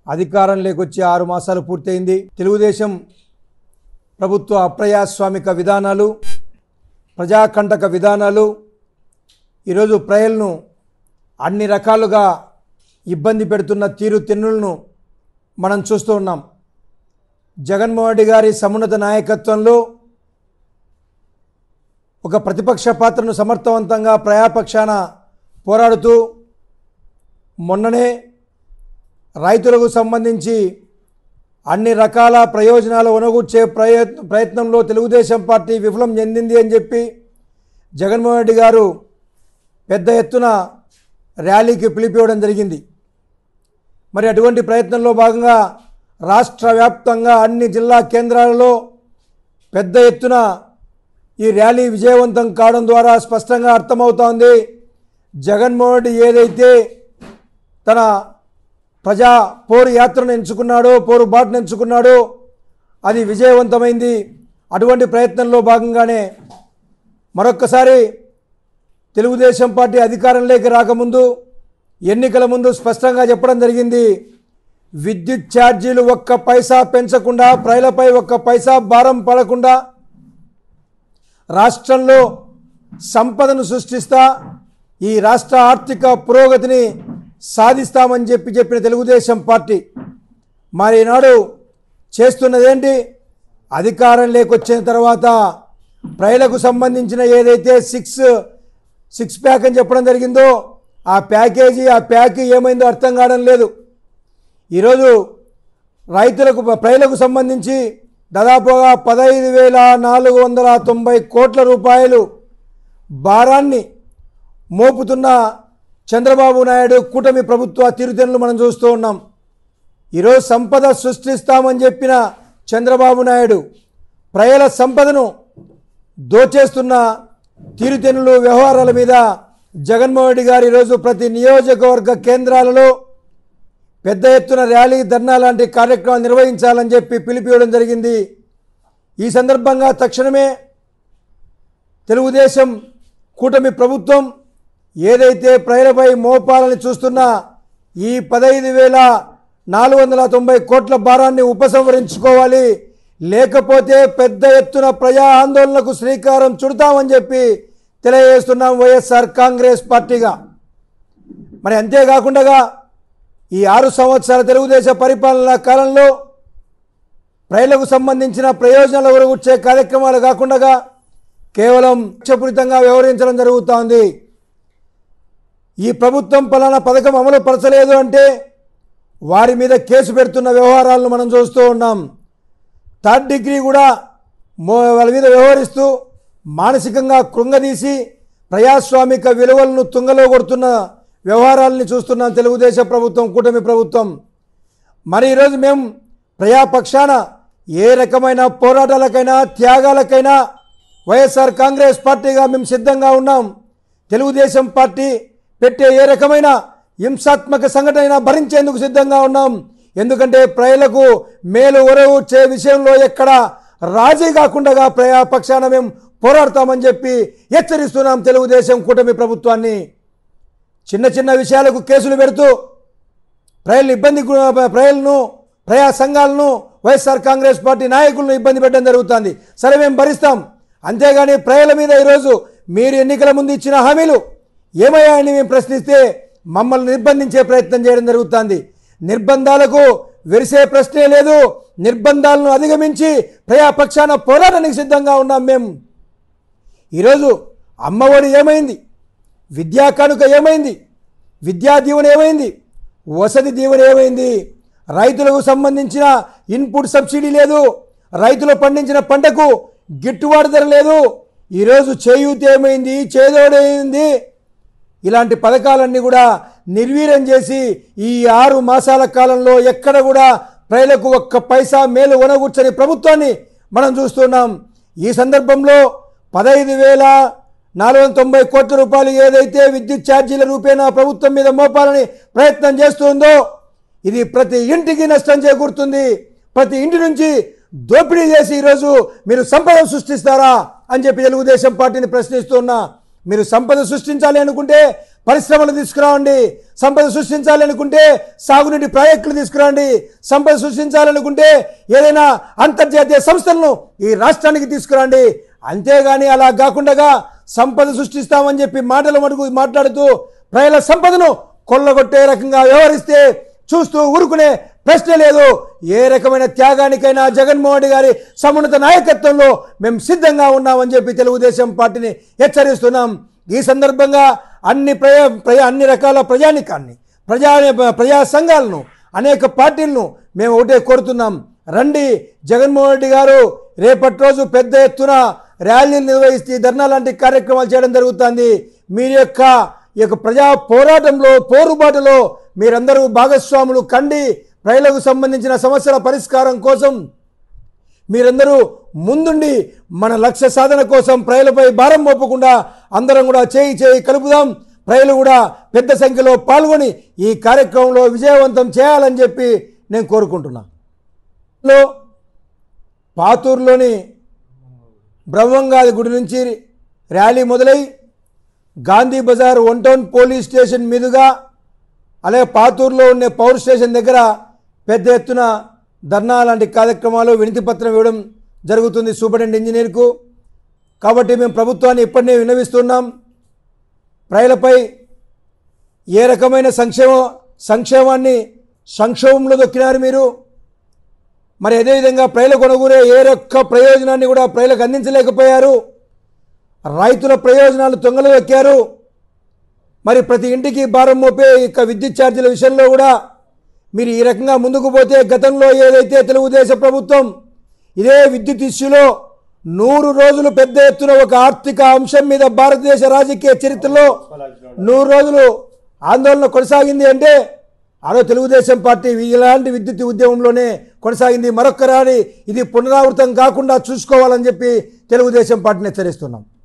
అధికారంలోకి వచ్చి 6 మాసాలు పూర్తయింది. తెలుగుదేశం ప్రభుత్వ అప్రజాస్వామిక విధానాలు, ప్రజాకంటక విధానాలు ఈరోజు ప్రజలను అన్ని రకాలుగా ఇబ్బంది పెడుతున్న తీరుతెన్నులను మనం చూస్తూ ఉన్నాం. జగన్మోహన్ రెడ్డి గారి సమున్నత నాయకత్వంలో ఒక ప్రతిపక్ష పాత్రను సమర్థవంతంగా ప్రజాపక్షాన పోరాడుతూ మొన్ననే రైతులకు సంబంధించి అన్ని రకాల ప్రయోజనాలు ఒనగూర్చే ప్రయత్నంలో తెలుగుదేశం పార్టీ విఫలం చెందింది అని చెప్పి జగన్మోహన్ రెడ్డి గారు పెద్ద ఎత్తున ర్యాలీకి పిలిపివ్వడం జరిగింది. మరి అటువంటి ప్రయత్నంలో భాగంగా రాష్ట్ర వ్యాప్తంగా అన్ని జిల్లా కేంద్రాలలో పెద్ద ఎత్తున ఈ ర్యాలీ విజయవంతం కావడం ద్వారా స్పష్టంగా అర్థమవుతోంది, జగన్మోహన్ రెడ్డి ఏదైతే తన ప్రజా పోరు యాత్రను ఎంచుకున్నాడో, పోరు బాటను ఎంచుకున్నాడో అది విజయవంతమైంది. అటువంటి ప్రయత్నంలో భాగంగానే మరొక్కసారి తెలుగుదేశం పార్టీ అధికారంలోకి రాకముందు, ఎన్నికల ముందు స్పష్టంగా చెప్పడం జరిగింది, విద్యుత్ ఛార్జీలు 1 పైసా పెంచకుండా, ప్రజలపై 1 పైసా భారం పడకుండా రాష్ట్రంలో సంపదను సృష్టిస్తా ఈ రాష్ట్ర ఆర్థిక పురోగతిని సాధిస్తామని చెప్పిన తెలుగుదేశం పార్టీ మరి ఈనాడు చేస్తున్నదేంటి? అధికారంలోకి వచ్చిన తర్వాత ప్రజలకు సంబంధించిన ఏదైతే సిక్స్ ప్యాక్ అని చెప్పడం జరిగిందో ఆ ప్యాకేజీ, ఆ ప్యాక్ ఏమైందో అర్థం కావడం లేదు. ఈరోజు ప్రజలకు సంబంధించి దాదాపుగా 15,490 కోట్ల రూపాయలు భారాన్ని మోపుతున్న చంద్రబాబు నాయుడు కూటమి ప్రభుత్వ తీరుతెన్నులు మనం చూస్తూ ఉన్నాం. ఈరోజు సంపద సృష్టిస్తామని చెప్పిన చంద్రబాబు నాయుడు ప్రజల సంపదను దోచేస్తున్న తీరుతెన్నులు వ్యవహారాల మీద జగన్మోహన్ రెడ్డి గారు ఈరోజు ప్రతి నియోజకవర్గ కేంద్రాలలో పెద్ద ఎత్తున ర్యాలీ, ధర్నా లాంటి కార్యక్రమాలు నిర్వహించాలని చెప్పి పిలిపివ్వడం జరిగింది. ఈ సందర్భంగా తక్షణమే తెలుగుదేశం కూటమి ప్రభుత్వం ఏదైతే ప్రజలపై మోపాలని చూస్తున్న ఈ 15,490 కోట్ల భారాన్ని ఉపసంహరించుకోవాలి, లేకపోతే పెద్ద ఎత్తున ప్రజా ఆందోళనకు శ్రీకారం చుడతామని చెప్పి తెలియజేస్తున్నాం వైఎస్ఆర్ కాంగ్రెస్ పార్టీగా. మరి అంతేకాకుండా ఈ 6 సంవత్సరాల తెలుగుదేశం పరిపాలన కాలంలో ప్రజలకు సంబంధించిన ప్రయోజనాలు ఒరగొచ్చే కార్యక్రమాలు కాకుండా కేవలం లక్ష్యపూరితంగా వ్యవహరించడం జరుగుతోంది. ఈ ప్రభుత్వం పలానా పథకం అమలు పరచలేదు అంటే వారి మీద కేసు పెడుతున్న వ్యవహారాలను మనం చూస్తూ ఉన్నాం. 3rd డిగ్రీ కూడా వాళ్ళ మీద వ్యవహరిస్తూ మానసికంగా కృంగదీసి ప్రజాస్వామిక విలువలను తుంగలో కొడుతున్న వ్యవహారాలని చూస్తున్నాం తెలుగుదేశం ప్రభుత్వం, కూటమి ప్రభుత్వం. మరి ఈరోజు మేము ప్రజాపక్షాన ఏ రకమైన పోరాటాలకైనా, త్యాగాలకైనా వైఎస్ఆర్ కాంగ్రెస్ పార్టీగా మేము సిద్ధంగా ఉన్నాం. తెలుగుదేశం పార్టీ పెట్టే ఏ రకమైన హింసాత్మక సంఘటన భరించేందుకు సిద్ధంగా ఉన్నాం. ఎందుకంటే ప్రజలకు మేలు ఒరగూర్చే విషయంలో ఎక్కడ రాజీ కాకుండా ప్రజాపక్షాన మేము పోరాడతామని చెప్పి హెచ్చరిస్తున్నాం తెలుగుదేశం కూటమి ప్రభుత్వాన్ని. చిన్న చిన్న విషయాలకు కేసులు పెడుతూ ప్రజలను, ప్రజా సంఘాలను, వైఎస్ఆర్ కాంగ్రెస్ పార్టీ నాయకులను ఇబ్బంది పెట్టడం జరుగుతుంది. సరే, మేము భరిస్తాం. అంతేగాని ప్రజల మీద ఈరోజు మీరు ఎన్నికల ముందు ఇచ్చిన హామీలు ఏమయ్యాయని మేము ప్రశ్నిస్తే మమ్మల్ని నిర్బంధించే ప్రయత్నం చేయడం జరుగుతుంది. నిర్బంధాలకు వెరిసే ప్రశ్నే లేదు. నిర్బంధాలను అధిగమించి ప్రజాపక్షాన పోరాటానికి సిద్ధంగా ఉన్నాం మేము. ఈరోజు అమ్మఒడి ఏమైంది? విద్యా కానుక ఏమైంది? విద్యా దీవెన ఏమైంది? వసతి దీవెన ఏమైంది? రైతులకు సంబంధించిన ఇన్పుట్ సబ్సిడీ లేదు. రైతులు పండించిన పంటకు గిట్టుబాటు ధర లేదు. ఈరోజు చేయూత ఏమైంది? చేదోడైంది? ఇలాంటి పథకాలన్నీ కూడా నిర్వీర్యం చేసి ఈ 6 మాసాల కాలంలో ఎక్కడ కూడా ప్రజలకు 1 పైసా మేలు ఒనగూర్చని ప్రభుత్వాన్ని మనం చూస్తున్నాం. ఈ సందర్భంలో 15,490 కోట్ల రూపాయలు ఏదైతే విద్యుత్ ఛార్జీల రూపేణా ప్రభుత్వం మీద మోపాలని ప్రయత్నం చేస్తుందో ఇది ప్రతి ఇంటికి నష్టం చేకూరుతుంది. ప్రతి ఇంటి నుంచి దోపిడీ చేసి ఈరోజు మీరు సంపద సృష్టిస్తారా అని చెప్పి తెలుగుదేశం పార్టీని ప్రశ్నిస్తున్నా. మీరు సంపద సృష్టించాలి అనుకుంటే పరిశ్రమలు తీసుకురావండి, సంపద సృష్టించాలి అనుకుంటే సాగునీటి ప్రాజెక్టులు తీసుకురండి, సంపద సృష్టించాలనుకుంటే ఏదైనా అంతర్జాతీయ సంస్థలను ఈ రాష్ట్రానికి తీసుకురండి. అంతేగాని అలా కాకుండా సంపద సృష్టిస్తామని చెప్పి మాట్లాడుతూ ప్రజల సంపదను కొల్లగొట్టే రకంగా వ్యవహరిస్తే చూస్తూ ఊరుకునే ప్రశ్న లేదు. ఏ రకమైన త్యాగానికైనా జగన్మోహన్ రెడ్డి గారి సమున్నత నాయకత్వంలో మేము సిద్ధంగా ఉన్నామని చెప్పి తెలుగుదేశం పార్టీని హెచ్చరిస్తున్నాం. ఈ సందర్భంగా అన్ని రకాల ప్రజానికాన్ని, ప్రజా సంఘాలను, అనేక పార్టీలను మేము ఒకటే కోరుతున్నాం. రండి, జగన్మోహన్ రెడ్డి గారు రేపటి రోజు పెద్ద ఎత్తున ర్యాలీలు నిర్వహిస్తే ధర్నా లాంటి కార్యక్రమాలు చేయడం జరుగుతుంది. మీ యొక్క ప్రజా పోరాటంలో, పోరుబాటులో మీరందరూ భాగస్వాములు కండి. ప్రజలకు సంబంధించిన సమస్యల పరిష్కారం కోసం మీరందరూ ముందుండి మన లక్ష్య సాధన కోసం ప్రజలపై భారం మోపకుండా అందరం కూడా చేయి కలుపుదాం. ప్రజలు కూడా పెద్ద సంఖ్యలో పాల్గొని ఈ కార్యక్రమంలో విజయవంతం చేయాలని చెప్పి నేను కోరుకుంటున్నాను. పాతూరులోని బ్రహ్మంగాది గుడి నుంచి ర్యాలీ మొదలై Gandhi Bazaar 1 town police station మీదుగా అలాగే పాతూరులో ఉన్న పవర్ స్టేషన్ దగ్గర పెద్ద ఎత్తున ధర్నా లాంటి కార్యక్రమాలు, వినతి పత్రం ఇవ్వడం జరుగుతుంది సూపరింటెండెంట్ ఇంజనీర్కు. కాబట్టి మేము ప్రభుత్వాన్ని ఇప్పటినే విన్నవిస్తున్నాం. ప్రజలపై ఏ రకమైన సంక్షేమాన్ని సంక్షోభంలో దొక్కినారు మీరు. మరి అదేవిధంగా ప్రజల కొనుగోలే ఏ ఒక్క ప్రయోజనాన్ని కూడా ప్రజలకు అందించలేకపోయారు. రైతుల ప్రయోజనాలు తొంగలో దొక్కారు. మరి ప్రతి ఇంటికి భారం మోపే ఇక విద్యుత్ ఛార్జీల విషయంలో కూడా మీరు ఈ రకంగా ముందుకు పోతే గతంలో ఏదైతే తెలుగుదేశం ప్రభుత్వం ఇదే విద్యుత్ ఇష్యూలో 100 రోజులు పెద్ద ఎత్తున ఒక ఆర్థిక అంశం మీద భారతదేశ రాజకీయ చరిత్రలో 100 రోజులు ఆందోళన కొనసాగింది అంటే ఆరో తెలుగుదేశం పార్టీ ఇలాంటి విద్యుత్ ఉద్యమంలోనే కొనసాగింది. మరొక్కరాని ఇది పునరావృతం కాకుండా చూసుకోవాలని చెప్పి తెలుగుదేశం పార్టీని హెచ్చరిస్తున్నాం.